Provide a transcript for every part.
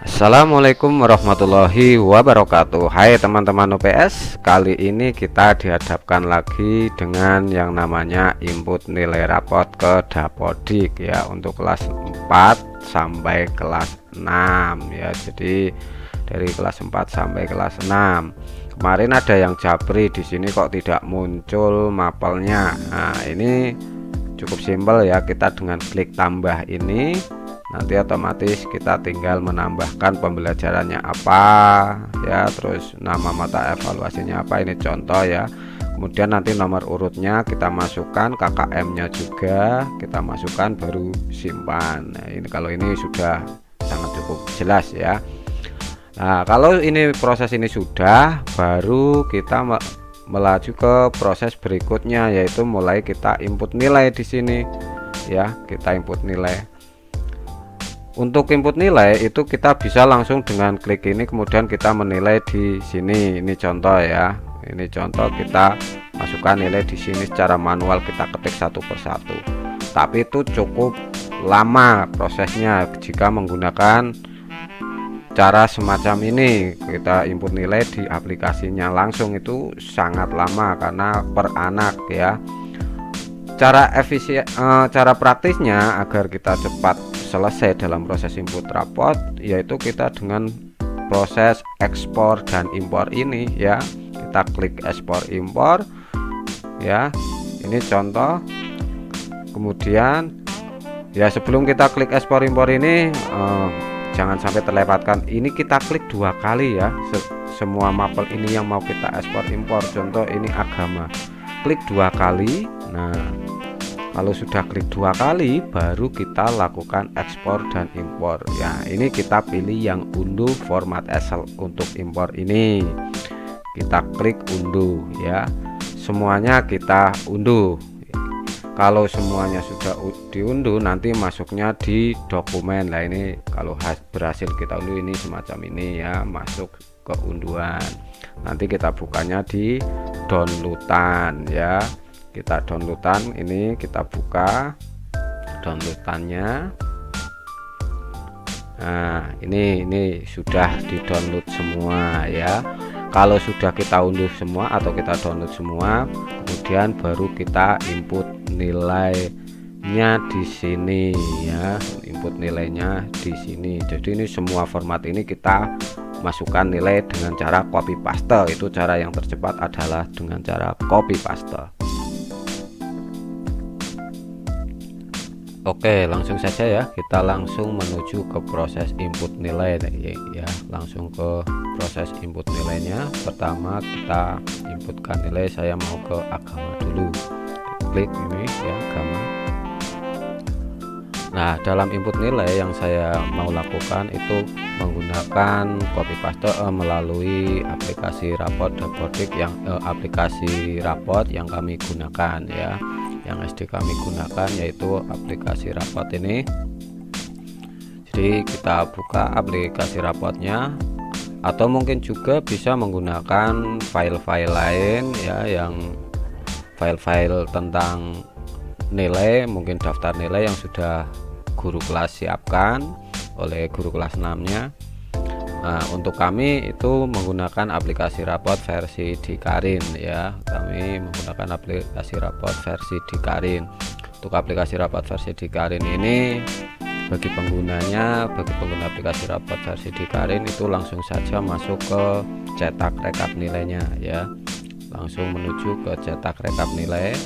Assalamualaikum warahmatullahi wabarakatuh. Hai teman-teman UPS, kali ini kita dihadapkan lagi dengan yang namanya input nilai rapot ke Dapodik ya, untuk kelas 4 sampai kelas 6 ya. Jadi dari kelas 4 sampai kelas 6. Kemarin ada yang japri di sini kok tidak muncul mapelnya. Nah, ini cukup simpel ya, kita dengan klik tambah ini nanti otomatis kita tinggal menambahkan pembelajarannya apa ya, terus nama mata evaluasinya apa, ini contoh ya. Kemudian nanti nomor urutnya kita masukkan, KKM nya juga kita masukkan, baru simpan. Nah, ini kalau ini sudah sangat cukup jelas ya. Nah, kalau ini proses ini sudah, baru kita melaju ke proses berikutnya, yaitu mulai kita input nilai di sini ya. Kita input nilai. Untuk input nilai itu kita bisa langsung dengan klik ini, kemudian kita menilai di sini. Ini contoh ya. Ini contoh, kita masukkan nilai di sini secara manual, kita ketik satu persatu. Tapi itu cukup lama prosesnya jika menggunakan cara semacam ini. Kita input nilai di aplikasinya langsung itu sangat lama karena per anak ya. Cara praktisnya agar kita cepat selesai dalam proses input rapot, yaitu kita dengan proses ekspor dan impor ini ya. Kita klik ekspor impor ya, ini contoh. Kemudian ya, sebelum kita klik ekspor impor ini jangan sampai terlewatkan, ini kita klik 2 kali ya, semua mapel ini yang mau kita ekspor impor. Contoh ini agama, klik 2 kali. Nah, kalau sudah klik 2 kali baru kita lakukan ekspor dan impor ya. Ini kita pilih yang unduh format Excel untuk impor ini, kita klik unduh ya. Semuanya kita unduh. Kalau semuanya sudah diunduh, nanti masuknya di dokumen. Nah, ini kalau berhasil kita unduh, ini semacam ini ya, masuk ke unduhan. Nanti kita bukanya di downloadan ya. Kita downloadan, ini kita buka downloadannya. Nah, ini sudah di download semua ya. Kalau sudah kita unduh semua atau kita download semua, kemudian baru kita input nilainya di sini ya. Input nilainya di sini. Jadi ini semua format ini kita masukkan nilai dengan cara copy paste. Itu cara yang tercepat adalah dengan cara copy paste. Oke, langsung saja ya, kita langsung menuju ke proses input nilai ya. Langsung ke proses input nilainya. Pertama kita inputkan nilai, saya mau ke agama dulu. Klik ini ya, agama. Nah, dalam input nilai yang saya mau lakukan itu menggunakan copy paste melalui aplikasi rapot Dapodik, yang aplikasi rapot yang kami gunakan ya. Yang SD kami gunakan yaitu aplikasi rapot ini. Jadi kita buka aplikasi rapotnya, atau mungkin juga bisa menggunakan file-file lain ya, yang file-file tentang nilai, mungkin daftar nilai yang sudah guru kelas siapkan oleh guru kelas 6 nya. Nah, untuk kami itu menggunakan aplikasi rapot versi Dikarin ya. Kami menggunakan aplikasi rapot versi Dikarin. Untuk aplikasi rapot versi Dikarin ini, bagi pengguna aplikasi rapot versi Dikarin itu langsung saja masuk ke cetak rekap nilainya ya. Langsung menuju ke cetak rekap nilai.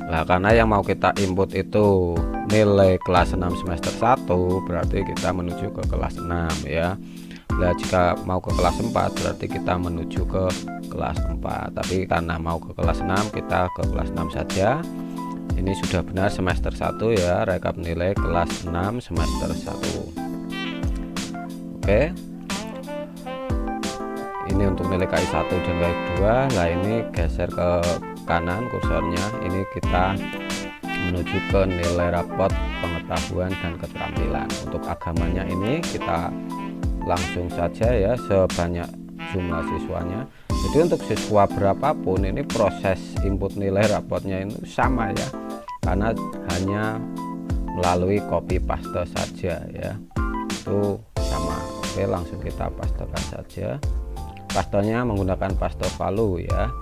Nah, karena yang mau kita input itu nilai kelas 6 semester 1, berarti kita menuju ke kelas 6 ya. Nah, jika mau ke kelas 4 berarti kita menuju ke kelas 4. Tapi karena mau ke kelas 6, kita ke kelas 6 saja. Ini sudah benar semester 1 ya, rekap nilai kelas 6 semester 1. Oke. Ini untuk nilai KI 1 dan KI 2. Nah, ini geser ke kanan kursornya, ini kita menuju ke nilai rapot pengetahuan dan keterampilan. Untuk agamanya ini kita langsung saja ya, sebanyak jumlah siswanya. Jadi untuk siswa berapapun, ini proses input nilai rapotnya itu sama ya, karena hanya melalui copy paste saja ya, itu sama Oke, langsung kita pastekan saja. Pastenya menggunakan paste Valu ya.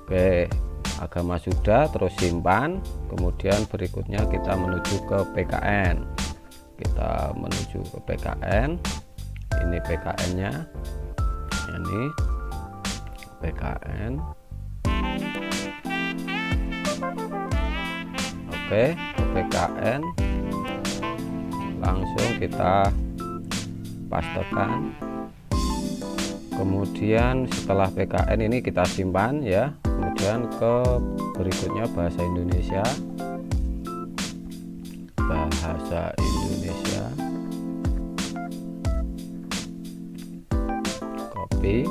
Oke, agama sudah, terus simpan. Kemudian berikutnya kita menuju ke PKN. Kita menuju ke PKN. Ini PKN nya, ini PKN. Oke, ke PKN langsung kita pastekan. Kemudian setelah PKN ini kita simpan ya. Kemudian ke berikutnya bahasa Indonesia. Bahasa Indonesia. Copy.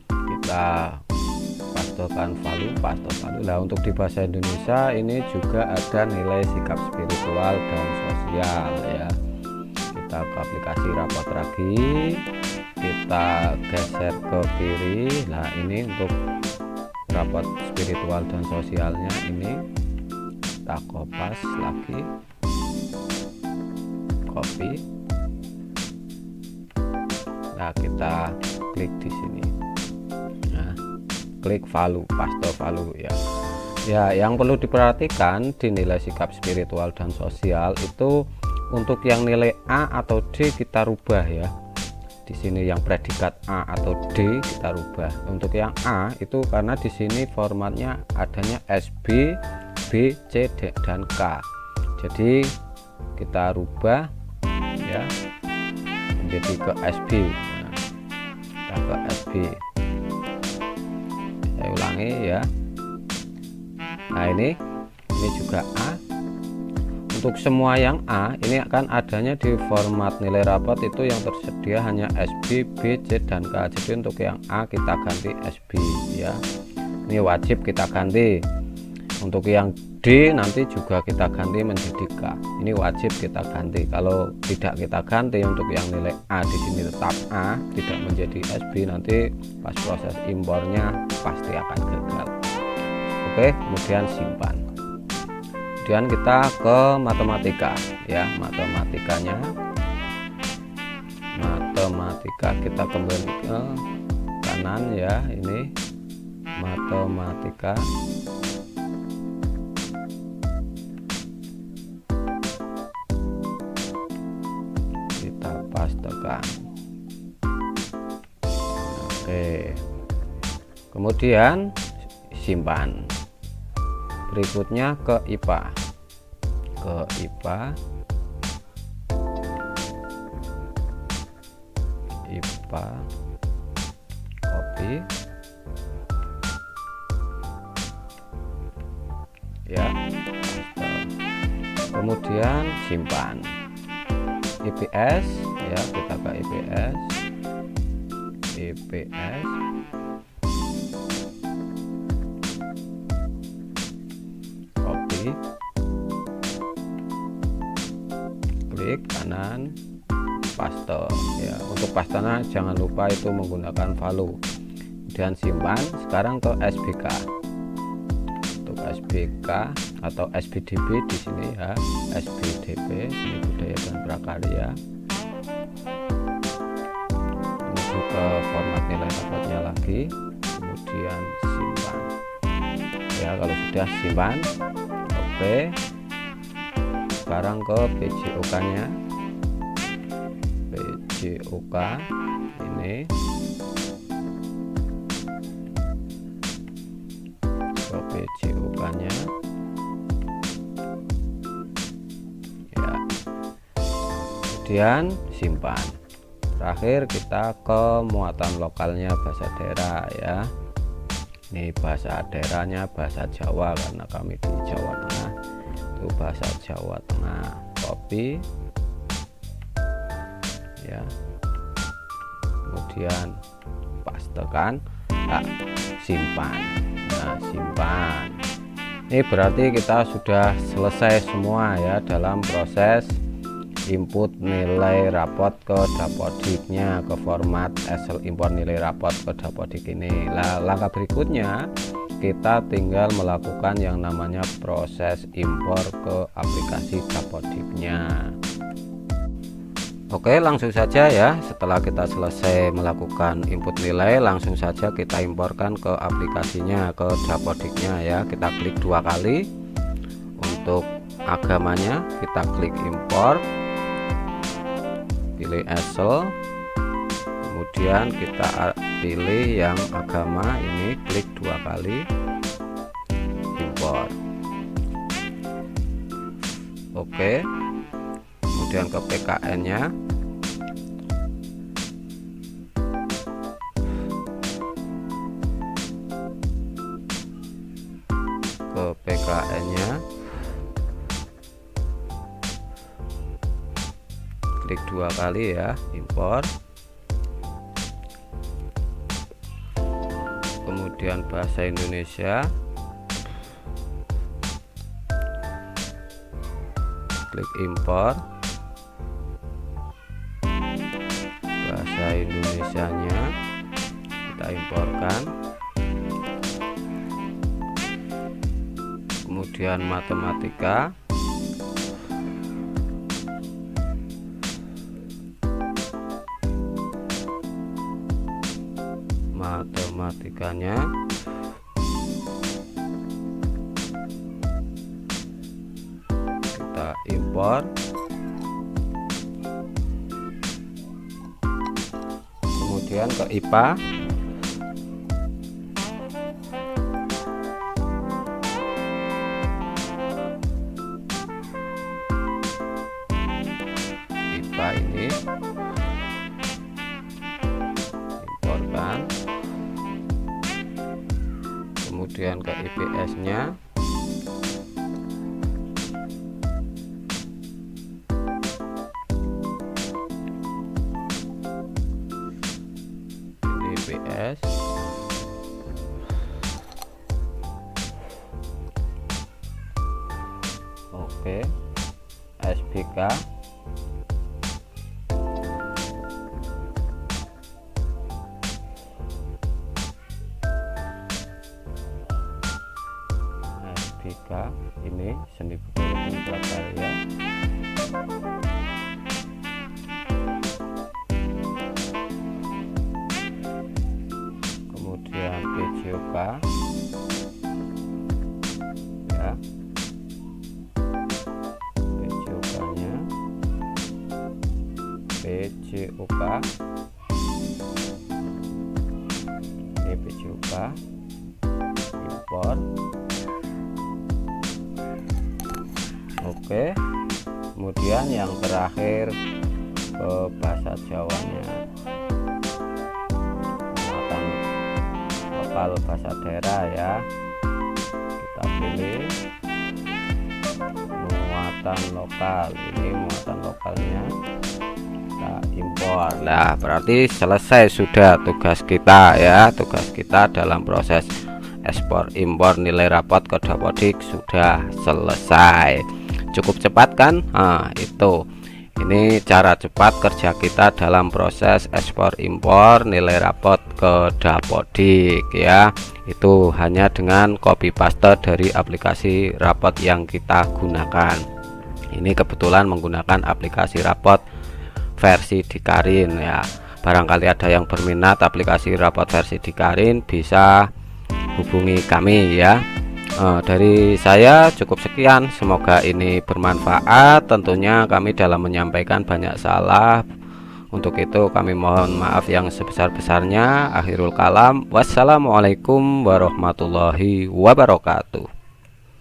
Kita pastekan Valu, paste Valu. Nah, untuk di bahasa Indonesia ini juga ada nilai sikap spiritual dan sosial ya. Kita ke aplikasi rapot lagi, kita geser ke kiri. Nah, ini untuk rapot spiritual dan sosialnya ini kita kopas lagi, copy. Nah, kita klik di sini. Nah, klik Valu, paste Valu ya. Ya, yang perlu diperhatikan di nilai sikap spiritual dan sosial itu untuk yang nilai A atau D kita rubah ya. Di sini yang predikat A atau D kita rubah. Untuk yang A itu karena di sini formatnya adanya SB, B, C, D, dan K. Jadi kita rubah ya menjadi ke SB. Nah, kita ke SB. Saya ulangi ya. Nah, ini juga A. Untuk semua yang A ini akan adanya di format nilai rapot itu yang tersedia hanya SB, B, C, dan K. Jadi untuk yang A kita ganti SB ya. Ini wajib kita ganti. Untuk yang D nanti juga kita ganti menjadi K. Ini wajib kita ganti. Kalau tidak kita ganti untuk yang nilai A di sini tetap A, tidak menjadi SB, nanti pas proses impornya pasti akan gagal. Oke, kemudian simpan. Kemudian kita ke matematika ya, matematikanya. Matematika kita kembali ke kanan ya, ini matematika. Kita pastekan. Oke. Kemudian simpan. Berikutnya ke IPA. Ke IPA. IPA. Copy. Ya. Kemudian simpan. IPS ya, kita ke IPS. IPS. Klik kanan, paste ya. Untuk pastenya jangan lupa itu menggunakan Valu. Kemudian simpan. Sekarang ke SBK. Untuk SBK atau SBDB di sini ya, SBDB Seni Budaya dan Prakarya. Menuju ke format nilai rapotnya lagi, kemudian simpan. Ya, kalau sudah simpan, oke. Sekarang ke PJOK nya, PJOK ini ke PJOK nya ya, kemudian simpan. Terakhir kita ke muatan lokalnya bahasa daerah ya. Ini bahasa daerahnya bahasa Jawa karena kami di Jawa Tengah. Bahasa Jawa Tengah, copy ya, kemudian pastekan, simpan. Nah, simpan. Ini berarti kita sudah selesai semua ya dalam proses input nilai rapot ke Dapodiknya ke format Excel import nilai rapot ke Dapodik ini. Nah, langkah berikutnya kita tinggal melakukan yang namanya proses impor ke aplikasi Dapodiknya. Oke, langsung saja ya. Setelah kita selesai melakukan input nilai, langsung saja kita imporkan ke aplikasinya, ke Dapodiknya ya. Kita klik 2 kali. Untuk agamanya kita klik import, pilih asal, kemudian kita pilih yang agama ini, klik 2 kali import. Oke, kemudian ke PKN nya, klik 2 kali ya, import. Kemudian bahasa Indonesia, klik import. Bahasa Indonesianya kita imporkan. Kemudian matematika, matematikanya kita import. Kemudian ke IPA, ini importkan. Kemudian ke IPS nya, ini IPS. Oke, SBK, ini seni budaya dan prakarya. Kemudian PJOK ya, PJOK-nya, PJOK ini PJOK, import. Oke, kemudian yang terakhir ke bahasa Jawanya, muatan lokal bahasa daerah ya, kita pilih muatan lokal. Ini muatan lokalnya kita import. Nah, berarti selesai sudah tugas kita ya. Tugas kita dalam proses ekspor impor nilai rapot ke Dapodik sudah selesai. Cukup cepat kan? Nah, ini cara cepat kerja kita dalam proses ekspor impor nilai rapot ke Dapodik ya. Itu hanya dengan copy paste dari aplikasi rapot yang kita gunakan. Ini kebetulan menggunakan aplikasi rapot versi Dikarin ya. Barangkali ada yang berminat aplikasi rapot versi Dikarin, bisa hubungi kami ya. Dari saya cukup sekian, semoga ini bermanfaat. Tentunya kami dalam menyampaikan banyak salah, untuk itu kami mohon maaf yang sebesar-besarnya. Akhirul kalam, wassalamualaikum warahmatullahi wabarakatuh.